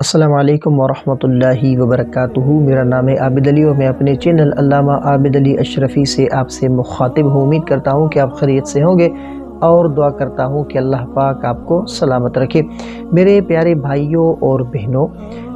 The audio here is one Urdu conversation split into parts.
السلام علیکم ورحمۃ اللہ وبرکاتہ۔ میرا نام ہے عابد علی اور میں اپنے چینل علامہ عابد علی اشرفی سے آپ سے مخاطب ہوں۔ امید کرتا ہوں کہ آپ خیریت سے ہوں گے اور دعا کرتا ہوں کہ اللہ پاک آپ کو سلامت رکھے۔ میرے پیارے بھائیوں اور بہنوں،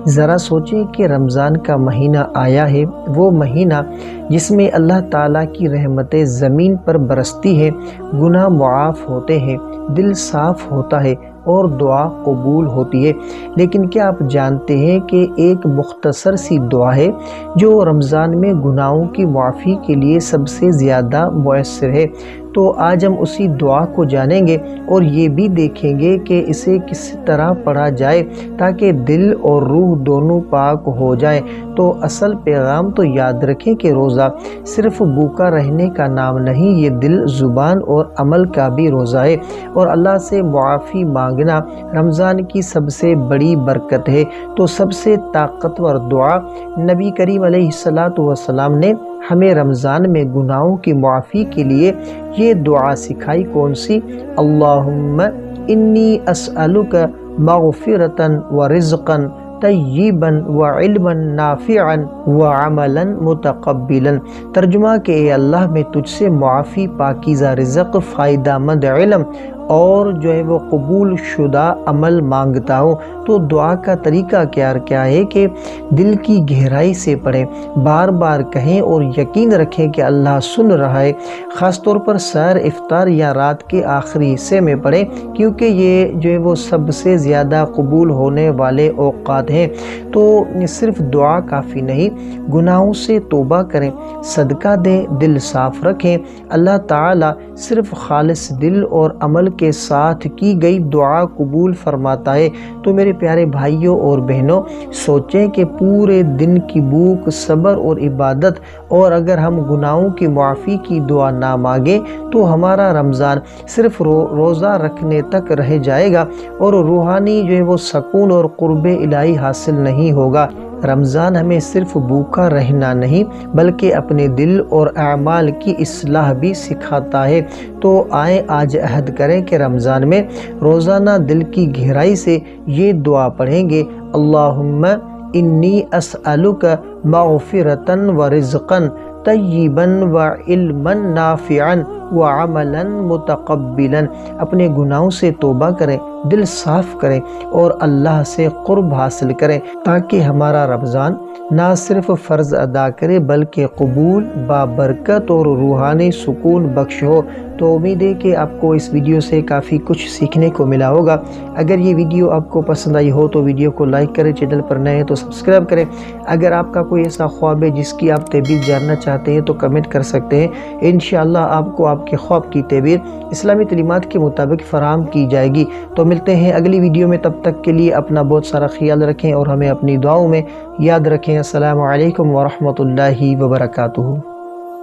ذرا سوچیں کہ رمضان کا مہینہ آیا ہے، وہ مہینہ جس میں اللہ تعالیٰ کی رحمتیں زمین پر برستی ہے، گناہ معاف ہوتے ہیں، دل صاف ہوتا ہے اور دعا قبول ہوتی ہے۔ لیکن کیا آپ جانتے ہیں کہ ایک مختصر سی دعا ہے جو رمضان میں گناہوں کی معافی کے لیے سب سے زیادہ مؤثر ہے؟ تو آج ہم اسی دعا کو جانیں گے اور یہ بھی دیکھیں گے کہ اسے کس طرح پڑھا جائے تاکہ دل اور روح دونوں پاک ہو جائیں۔ تو اصل پیغام تو یاد رکھیں کہ روزہ صرف بھوکا رہنے کا نام نہیں، یہ دل، زبان اور عمل کا بھی روزہ ہے، اور اللہ سے معافی مانگنا رمضان کی سب سے بڑی برکت ہے۔ تو سب سے طاقتور دعا نبی کریم علیہ السلام نے ہمیں رمضان میں گناہوں کی معافی کے لیے یہ دعا سکھائی۔ کون سی؟ اللہم انی اسألک مغفرتا ورزقا طیبا وعلما نافعا وعملا متقبلا۔ ترجمہ کہ اے اللہ، میں تجھ سے معافی، پاکیزہ رزق، فائدہ مند علم اور وہ قبول شدہ عمل مانگتا ہوں۔ تو دعا کا طریقہ کیا ہے کہ دل کی گہرائی سے پڑھیں، بار بار کہیں اور یقین رکھیں کہ اللہ سن رہا ہے۔ خاص طور پر سحر، افطار یا رات کے آخری حصے میں پڑھیں، کیونکہ یہ وہ سب سے زیادہ قبول ہونے والے اوقات ہیں۔ تو صرف دعا کافی نہیں، گناہوں سے توبہ کریں، صدقہ دیں، دل صاف رکھیں۔ اللہ تعالیٰ صرف خالص دل اور عمل کے ساتھ کی گئی دعا قبول فرماتا ہے۔ تو میرے پیارے بھائیوں اور بہنوں، سوچیں کہ پورے دن کی بھوک، صبر اور عبادت، اور اگر ہم گناہوں کی معافی کی دعا نہ مانگیں تو ہمارا رمضان صرف روزہ رکھنے تک رہ جائے گا اور روحانی وہ سکون اور قرب الہی حاصل نہیں ہوگا۔ رمضان ہمیں صرف بھوکا رہنا نہیں بلکہ اپنے دل اور اعمال کی اصلاح بھی سکھاتا ہے۔ تو آئیں آج عہد کریں کہ رمضان میں روزانہ دل کی گہرائی سے یہ دعا پڑھیں گے، اللہم انی اسألک مغفرتا ورزقا طیبا وعلما نافعا وعملا متقبلا۔ اپنے گناہوں سے توبہ کریں، دل صاف کریں اور اللہ سے قرب حاصل کریں تاکہ ہمارا رمضان نہ صرف فرض ادا کرے بلکہ قبول، بابرکت اور روحانی سکون بخش ہو۔ تو امید ہے کہ آپ کو اس ویڈیو سے کافی کچھ سیکھنے کو ملا ہوگا۔ اگر یہ ویڈیو آپ کو پسند آئی ہو تو ویڈیو کو لائک کریں، چینل پر نئے ہیں تو سبسکرائب کریں۔ اگر آپ کا کوئی ایسا خواب ہے جس کی آپ تعبیر جاننا چاہتے ہیں تو کمنٹ کر سکتے ہیں، انشاءاللہ آپ کو آپ کے خواب کی تعبیر اسلامی تعلیمات کے مطابق فراہم کی جائے گی۔ تو ملتے ہیں اگلی ویڈیو میں، تب تک کے لیے اپنا بہت سارا خیال رکھیں اور ہمیں اپنی دعاؤں میں یاد رکھیں۔ السلام علیکم ورحمۃ اللہ وبرکاتہ۔